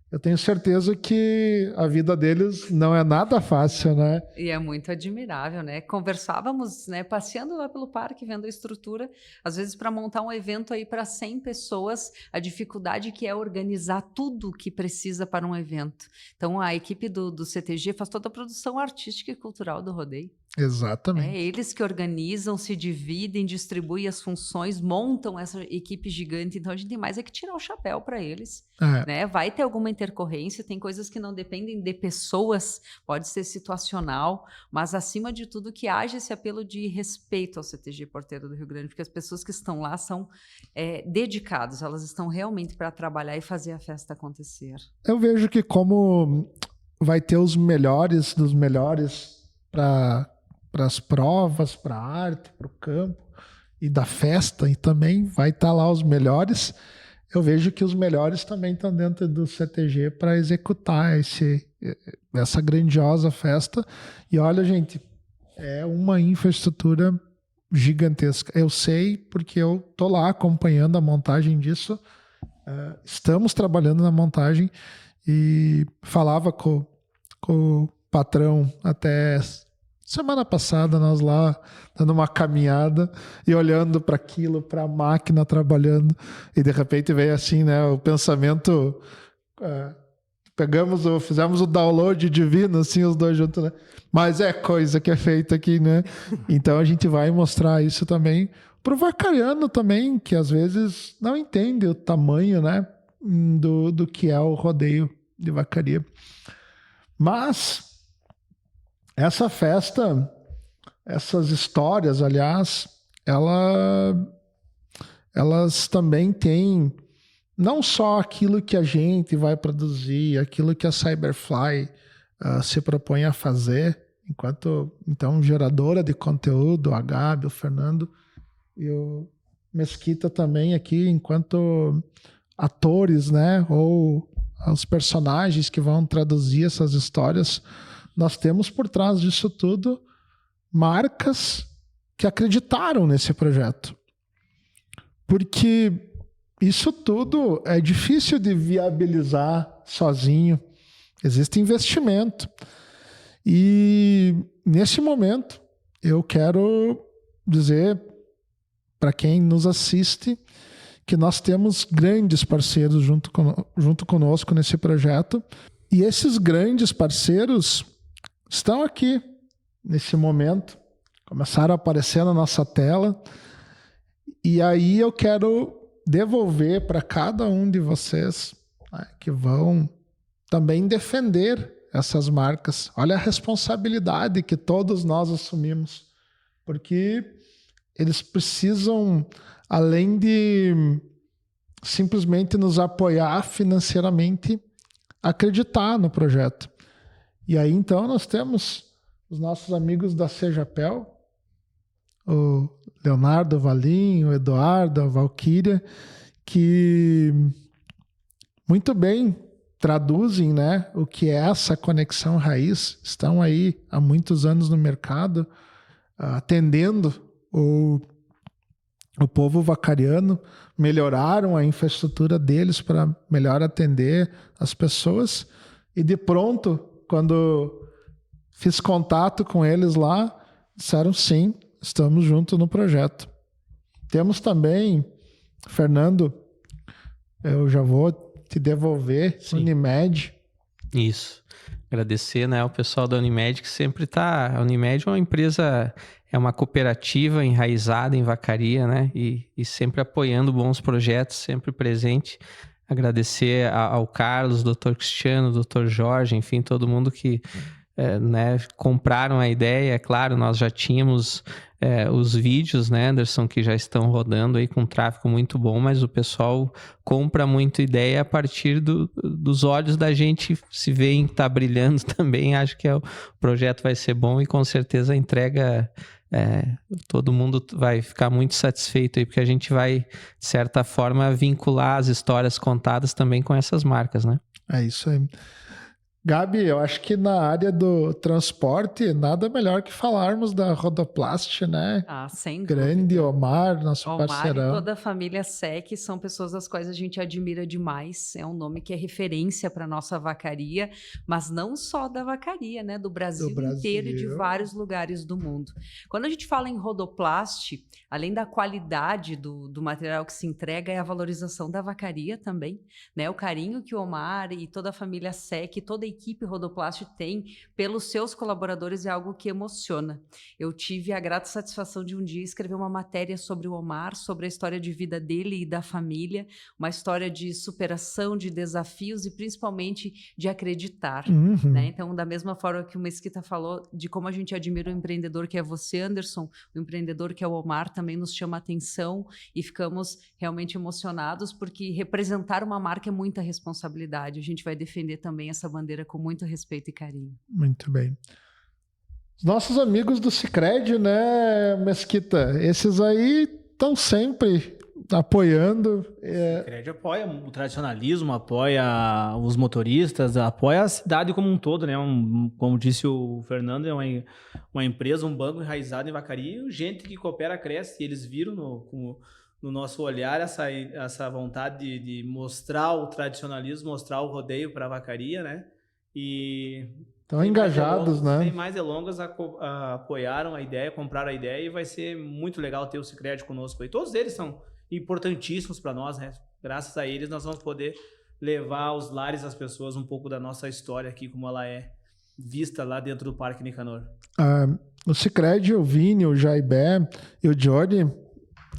eu tenho certeza que a vida deles não é nada fácil, né? E é muito admirável, né? Conversávamos, né, passeando lá pelo parque, vendo a estrutura, às vezes para montar um evento aí para 100 pessoas, a dificuldade que é organizar tudo que precisa para um evento. Então, a equipe do CTG faz toda a produção artística e cultural do rodeio. Exatamente. É eles que organizam, se dividem, distribuem as funções, montam essa equipe gigante. Então, a gente tem mais que tirar o chapéu para eles. Né? Vai ter alguma intercorrência, tem coisas que não dependem de pessoas, pode ser situacional, mas, acima de tudo, que haja esse apelo de respeito ao CTG Porteiro do Rio Grande, porque as pessoas que estão lá são dedicadas, elas estão realmente para trabalhar e fazer a festa acontecer. Eu vejo que como vai ter os melhores dos melhores para as provas, para a arte, para o campo e da festa, e também vai estar lá os melhores. Eu vejo que os melhores também estão dentro do CTG para executar essa grandiosa festa. E olha, gente, é uma infraestrutura gigantesca. Eu sei porque eu estou lá acompanhando a montagem disso. Estamos trabalhando na montagem e falava com o patrão até semana passada, nós lá dando uma caminhada e olhando para aquilo, para a máquina trabalhando, e de repente veio assim, né, o pensamento, fizemos o download divino, assim, os dois juntos, né? Mas é coisa que é feita aqui, né? Então a gente vai mostrar isso também pro vacariano também, que às vezes não entende o tamanho, né, do que é o rodeio de vacaria. Mas essa festa, essas histórias, aliás, elas também têm não só aquilo que a gente vai produzir, aquilo que a Cyberfly se propõe a fazer, enquanto, então, geradora de conteúdo, a Gabi, o Fernando e o Mesquita também aqui, enquanto atores, né, ou os personagens que vão traduzir essas histórias. Nós temos por trás disso tudo marcas que acreditaram nesse projeto. Porque isso tudo é difícil de viabilizar sozinho. Existe investimento. E nesse momento eu quero dizer para quem nos assiste que nós temos grandes parceiros junto conosco nesse projeto. E esses grandes parceiros estão aqui, nesse momento, começaram a aparecer na nossa tela, E aí eu quero devolver para cada um de vocês, né, que vão também defender essas marcas. Olha a responsabilidade que todos nós assumimos, porque eles precisam, além de simplesmente nos apoiar financeiramente, acreditar no projeto. E aí, então, nós temos os nossos amigos da Sejapel, o Leonardo Valim, o Eduardo, a Valquíria, que muito bem traduzem, né, o que é essa conexão raiz. Estão aí há muitos anos no mercado, atendendo o povo vacariano, melhoraram a infraestrutura deles para melhor atender as pessoas. E de pronto, quando fiz contato com eles lá, disseram sim, estamos juntos no projeto. Temos também, Fernando, eu já vou te devolver, Sim. Unimed. Isso. Agradecer, né, ao pessoal da Unimed que sempre está... A Unimed é uma empresa, é uma cooperativa enraizada em vacaria, né? E sempre apoiando bons projetos, sempre presente. Agradecer ao Carlos, Dr. Cristiano, Dr. Jorge, enfim, todo mundo que né, compraram a ideia. É claro, nós já tínhamos os vídeos, né, Anderson, que já estão rodando aí com tráfego muito bom, mas o pessoal compra muito ideia a partir dos olhos da gente, se veem que está brilhando também. Acho que o projeto vai ser bom e com certeza a entrega... todo mundo vai ficar muito satisfeito aí, porque a gente vai, de certa forma, vincular as histórias contadas também com essas marcas, né? É isso aí. Gabi, eu acho que na área do transporte, nada melhor que falarmos da Rodoplast, né? Sem Grande dúvida. Omar, nosso Omar parceirão. e toda a família SEC são pessoas das quais a gente admira demais. É um nome que é referência para nossa vacaria, mas não só da vacaria, né? Do Brasil inteiro e de vários lugares do mundo. Quando a gente fala em Rodoplast, além da qualidade do material que se entrega, é a valorização da vacaria também, né? O carinho que o Omar e toda a família SEC, toda a equipe Rodoplast tem pelos seus colaboradores é algo que emociona. Eu tive a grata satisfação de um dia escrever uma matéria sobre o Omar, sobre a história de vida dele e da família, uma história de superação, de desafios e principalmente de acreditar. Uhum. Né? Então, da mesma forma que o Mesquita falou de como a gente admira o empreendedor que é você, Anderson, o empreendedor que é o Omar também nos chama atenção e ficamos realmente emocionados porque representar uma marca é muita responsabilidade. A gente vai defender também essa bandeira com muito respeito e carinho. Muito bem. Os nossos amigos do Sicredi, né, Mesquita? Esses aí estão sempre apoiando. O Sicredi apoia o tradicionalismo, apoia os motoristas, apoia a cidade como um todo, né? Como disse o Fernando, é uma empresa, um banco enraizado em vacaria, e gente que coopera, cresce, e eles viram no nosso olhar essa vontade de mostrar o tradicionalismo, mostrar o rodeio para a vacaria, né? E estão engajados, né? Sem mais delongas, apoiaram a ideia, compraram a ideia, e vai ser muito legal ter o Sicredi conosco aí. Todos eles são importantíssimos para nós, né? Graças a eles nós vamos poder levar aos lares das pessoas um pouco da nossa história aqui, como ela é vista lá dentro do Parque Nicanor. O Sicredi, o Vini, o Jaibé e o Jordi,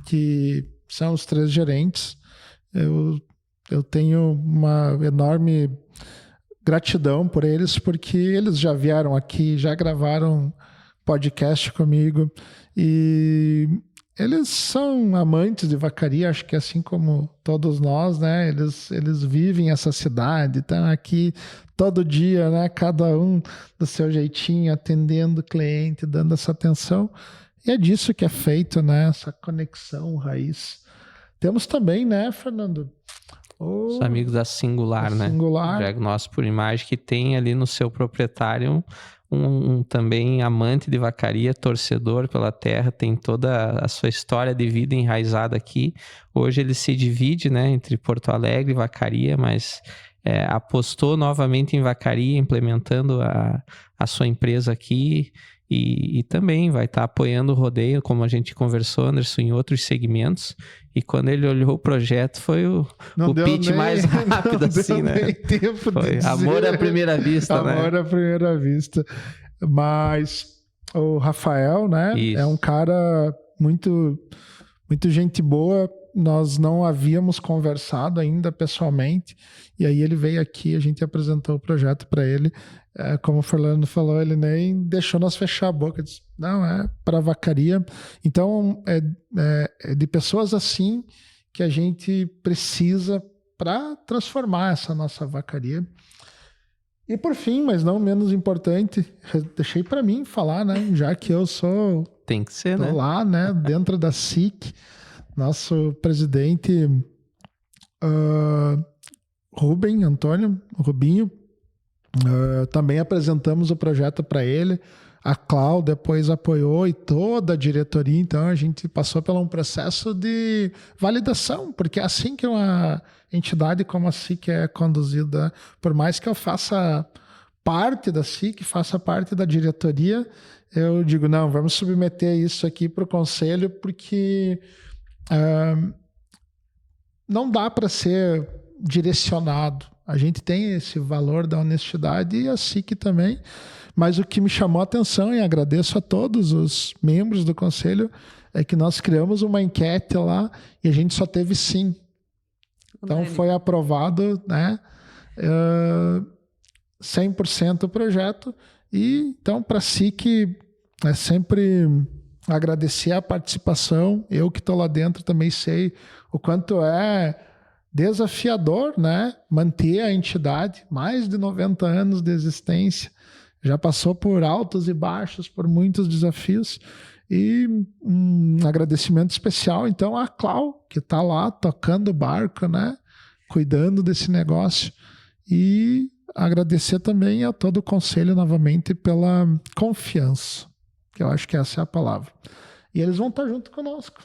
que são os 3 gerentes, eu tenho uma enorme gratidão por eles, porque eles já vieram aqui, já gravaram podcast comigo e eles são amantes de vacaria, acho que assim como todos nós, né? Eles vivem essa cidade, estão aqui todo dia, né? Cada um do seu jeitinho, atendendo o cliente, dando essa atenção. E é disso que é feito, né? Essa conexão raiz. Temos também, né, Fernando? Os amigos da Singular, né? Singular. Diagnóstico por imagem, que tem ali no seu proprietário um também amante de vacaria, torcedor pela terra, tem toda a sua história de vida enraizada aqui. Hoje ele se divide, né, entre Porto Alegre e vacaria, mas apostou novamente em vacaria, implementando a sua empresa aqui. E também vai estar apoiando o rodeio, como a gente conversou, Anderson, em outros segmentos. E quando ele olhou o projeto, foi o pitch mais rápido, assim, né? Tempo foi de dizer. Amor à primeira vista, né? Amor à primeira vista. Mas o Rafael, né? Isso. É um cara muito muito gente boa. Nós não havíamos conversado ainda pessoalmente, e aí ele veio aqui, a gente apresentou o projeto para ele. Como o Fernando falou, ele nem deixou nós fechar a boca, disse, não, é para vacaria. Então, é de pessoas assim que a gente precisa para transformar essa nossa vacaria. E por fim, mas não menos importante, deixei para mim falar, né? Já que eu sou... Tem que ser, né? lá, né? Dentro da SIC, nosso presidente Rubinho, também apresentamos o projeto para ele. A Clau depois apoiou e toda a diretoria. Então a gente passou por um processo de validação, porque é assim que uma entidade como a SIC é conduzida. Por mais que eu faça parte da SIC, faça parte da diretoria, eu digo, não, vamos submeter isso aqui para o conselho, porque não dá para ser direcionado. A gente tem esse valor da honestidade e a SIC também. Mas o que me chamou a atenção, e agradeço a todos os membros do conselho, é que nós criamos uma enquete lá e a gente só teve sim. Então foi aprovado, né, 100% o projeto. E então, para a SIC, é sempre agradecer a participação. Eu que estou lá dentro também sei o quanto é desafiador, né, manter a entidade, mais de 90 anos de existência. Já passou por altos e baixos, por muitos desafios. E um agradecimento especial, então, à Clau, que está lá tocando o barco, né, cuidando desse negócio. E agradecer também a todo o conselho novamente pela confiança, que eu acho que essa é a palavra. E eles vão estar junto conosco.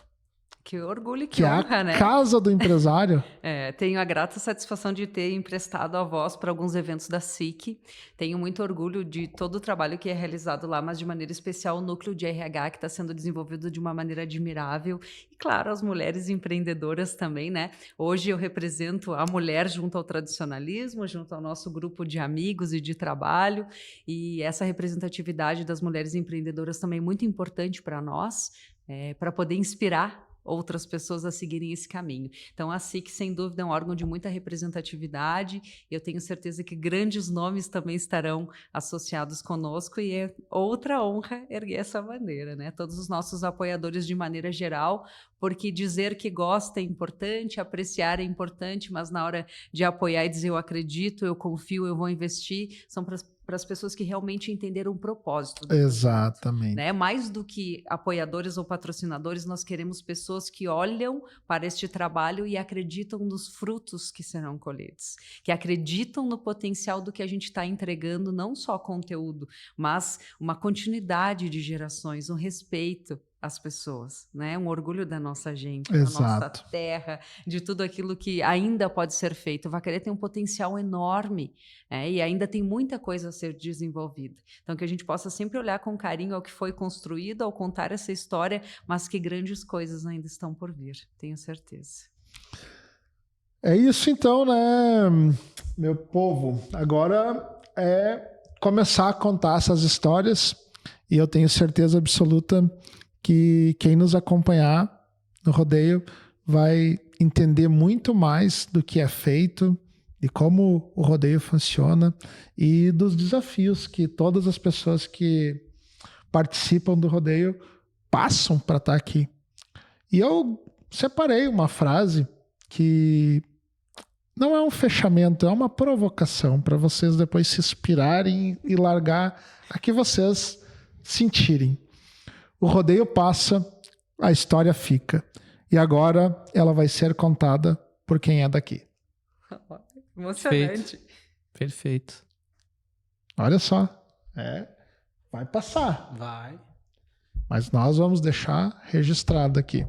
Que orgulho e que honra, é a né? casa do empresário. Tenho a grata satisfação de ter emprestado a voz para alguns eventos da SIC. Tenho muito orgulho de todo o trabalho que é realizado lá, mas de maneira especial o núcleo de RH, que está sendo desenvolvido de uma maneira admirável. E, claro, as mulheres empreendedoras também, né? Hoje eu represento a mulher junto ao tradicionalismo, junto ao nosso grupo de amigos e de trabalho. E essa representatividade das mulheres empreendedoras também é muito importante para nós, para poder inspirar outras pessoas a seguirem esse caminho. Então, a SIC, sem dúvida, é um órgão de muita representatividade. Eu tenho certeza que grandes nomes também estarão associados conosco e é outra honra erguer essa bandeira, né? Todos os nossos apoiadores de maneira geral, porque dizer que gosta é importante, apreciar é importante, mas na hora de apoiar e dizer eu acredito, eu confio, eu vou investir, são para as pessoas que realmente entenderam o propósito. Exatamente. Né? Mais do que apoiadores ou patrocinadores, nós queremos pessoas que olham para este trabalho e acreditam nos frutos que serão colhidos, que acreditam no potencial do que a gente está entregando, não só conteúdo, mas uma continuidade de gerações, um respeito às pessoas, né? Um orgulho da nossa gente, da nossa terra, de tudo aquilo que ainda pode ser feito. O Vacaré tem um potencial enorme, e ainda tem muita coisa a ser desenvolvida. Então, que a gente possa sempre olhar com carinho ao que foi construído, ao contar essa história, mas que grandes coisas ainda estão por vir, tenho certeza. É isso então, né, meu povo? Agora é começar a contar essas histórias e eu tenho certeza absoluta que quem nos acompanhar no rodeio vai entender muito mais do que é feito, de como o rodeio funciona e dos desafios que todas as pessoas que participam do rodeio passam para estar aqui. E eu separei uma frase que não é um fechamento, é uma provocação para vocês depois se inspirarem e largar a que vocês sentirem. O rodeio passa, a história fica. E agora ela vai ser contada por quem é daqui. Emocionante. Perfeito. Olha só. Vai passar. Vai. Mas nós vamos deixar registrado aqui.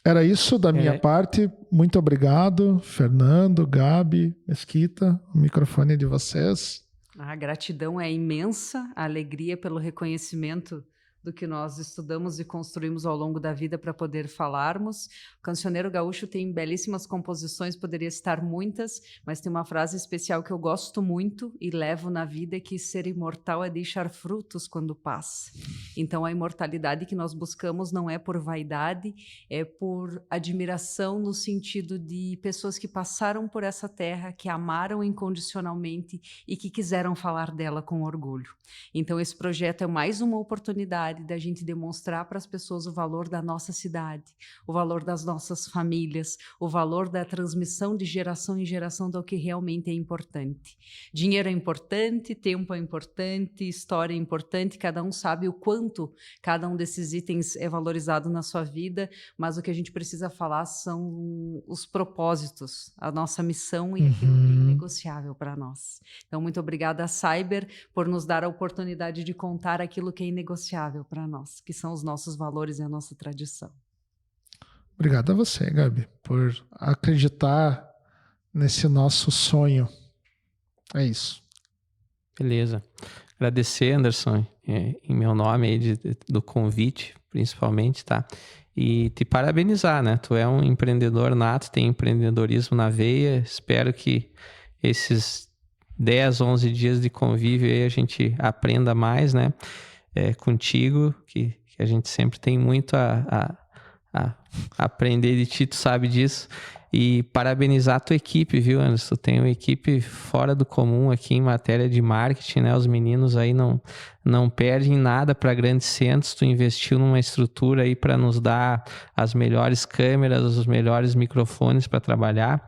Era isso da minha parte. Muito obrigado, Fernando, Gabi, Mesquita. O microfone é de vocês. A gratidão é imensa, a alegria pelo reconhecimento do que nós estudamos e construímos ao longo da vida para poder falarmos. O Cancioneiro Gaúcho tem belíssimas composições, poderia citar muitas, mas tem uma frase especial que eu gosto muito e levo na vida, que ser imortal é deixar frutos quando passa. Então a imortalidade que nós buscamos não é por vaidade, é por admiração no sentido de pessoas que passaram por essa terra, que amaram incondicionalmente e que quiseram falar dela com orgulho. Então esse projeto é mais uma oportunidade da gente demonstrar para as pessoas o valor da nossa cidade, o valor das nossas famílias, o valor da transmissão de geração em geração do que realmente é importante. Dinheiro é importante, tempo é importante, história é importante, cada um sabe o quanto cada um desses itens é valorizado na sua vida, mas o que a gente precisa falar são os propósitos, a nossa missão e aquilo que é inegociável para nós. Então, muito obrigada, Cyber, por nos dar a oportunidade de contar aquilo que é inegociável para nós, que são os nossos valores e a nossa tradição. Obrigado a você, Gabi, por acreditar nesse nosso sonho. É isso. Beleza. Agradecer, Anderson, em meu nome aí do convite, principalmente, tá? E te parabenizar, né? Tu é um empreendedor nato, tem empreendedorismo na veia. Espero que esses 10, 11 dias de convívio aí a gente aprenda mais, né? Contigo, que a gente sempre tem muito a aprender de ti, tu sabe disso. E parabenizar a tua equipe, viu, Anderson? Tu tem uma equipe fora do comum aqui em matéria de marketing, né? Os meninos aí não perdem nada para grandes centros. Tu investiu numa estrutura aí para nos dar as melhores câmeras, os melhores microfones para trabalhar.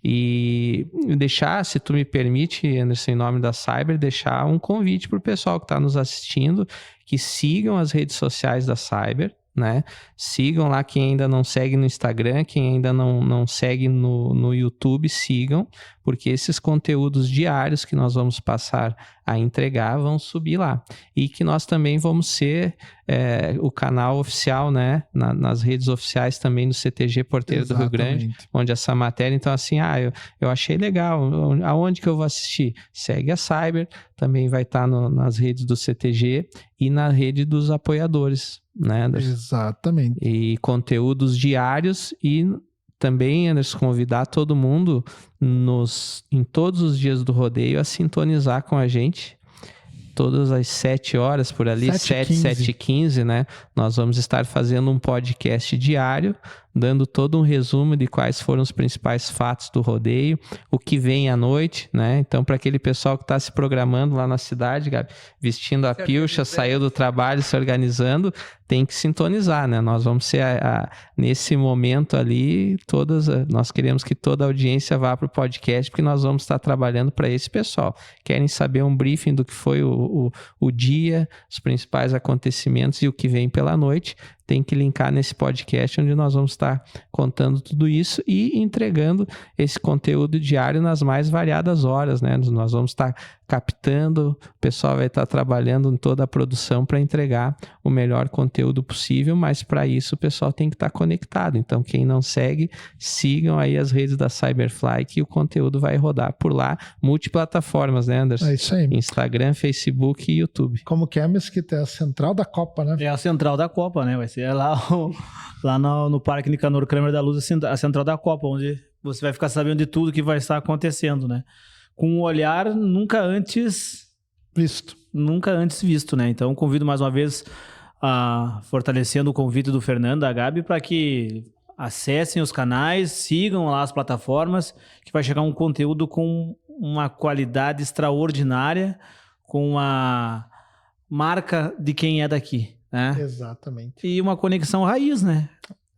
E deixar, se tu me permite, Anderson, em nome da Cyber, deixar um convite para o pessoal que está nos assistindo, que sigam as redes sociais da Cyber, né? Sigam lá, quem ainda não segue no Instagram, quem ainda não segue no YouTube, sigam, porque esses conteúdos diários que nós vamos passar a entregar vão subir lá. E que nós também vamos ser o canal oficial, né? Nas redes oficiais também do CTG Porteiro do Rio Grande, onde essa matéria, então assim, eu achei legal, aonde que eu vou assistir? Segue a Cyber, também vai estar nas redes do CTG e na rede dos apoiadores, né, Anderson? Exatamente. E conteúdos diários e também, Anderson, convidar todo mundo em todos os dias do rodeio a sintonizar com a gente. Todas as 7 horas por ali, 7h15, né? Nós vamos estar fazendo um podcast diário, dando todo um resumo de quais foram os principais fatos do rodeio, o que vem à noite, né? Então, para aquele pessoal que está se programando lá na cidade, Gabi, vestindo a pilcha, saiu do trabalho, se organizando, tem que sintonizar, né? Nós vamos ser, nesse momento ali, nós queremos que toda a audiência vá para o podcast, porque nós vamos estar trabalhando para esse pessoal. Querem saber um briefing do que foi o dia, os principais acontecimentos e o que vem pela noite, tem que linkar nesse podcast onde nós vamos estar contando tudo isso e entregando esse conteúdo diário nas mais variadas horas, né? Nós vamos estar captando, o pessoal vai estar trabalhando em toda a produção para entregar o melhor conteúdo possível, mas para isso o pessoal tem que estar conectado. Então, quem não segue, sigam aí as redes da Cyberfly, que o conteúdo vai rodar por lá, multiplataformas, né, Anderson? É isso aí. Instagram, Facebook e YouTube. Como que é, Mesquita? É a central da Copa, né? É a central da Copa, né? Vai ser lá no Parque Nicanor Kramer da Luz, a central da Copa, onde você vai ficar sabendo de tudo que vai estar acontecendo, né? Com um olhar nunca antes visto, né? Então, convido mais uma vez, fortalecendo o convite do Fernando, da Gabi, para que acessem os canais, sigam lá as plataformas, que vai chegar um conteúdo com uma qualidade extraordinária, com uma marca de quem é daqui, né? Exatamente. E uma conexão raiz, né?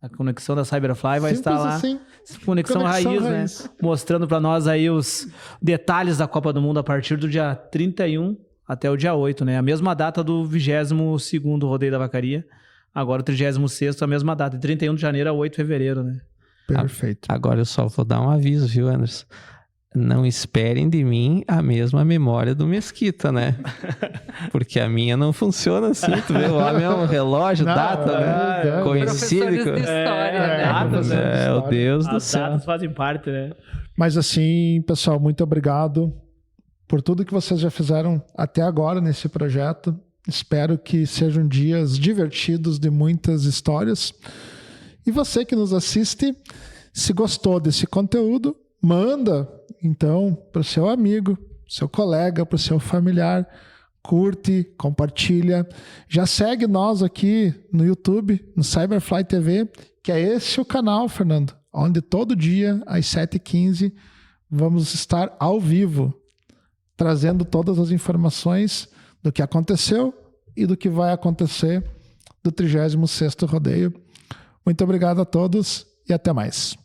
A conexão da Cyberfly vai estar lá. Assim. Conexão raiz, né? Mostrando para nós aí os detalhes da Copa do Mundo a partir do dia 31 até o dia 8, né? A mesma data do 22º Rodeio da Vacaria. Agora o 36º, a mesma data. De 31 de janeiro a 8 de fevereiro, né? Perfeito. Agora eu só vou dar um aviso, viu, Anderson? Não esperem de mim a mesma memória do Mesquita, né? Porque a minha não funciona assim, tu vê? O homem é um relógio, data, né? Conhecido. Professores de história, né? Datas, né? O Deus do As céu. datas fazem parte, né? Mas assim, pessoal, muito obrigado por tudo que vocês já fizeram até agora nesse projeto. Espero que sejam dias divertidos de muitas histórias. E você que nos assiste, se gostou desse conteúdo, manda então para o seu amigo, seu colega, para o seu familiar. Curte, compartilha. Já segue nós aqui no YouTube, no Cyberfly TV, que é esse o canal, Fernando, onde todo dia, às 7h15, vamos estar ao vivo, trazendo todas as informações do que aconteceu e do que vai acontecer do 36º Rodeio. Muito obrigado a todos e até mais.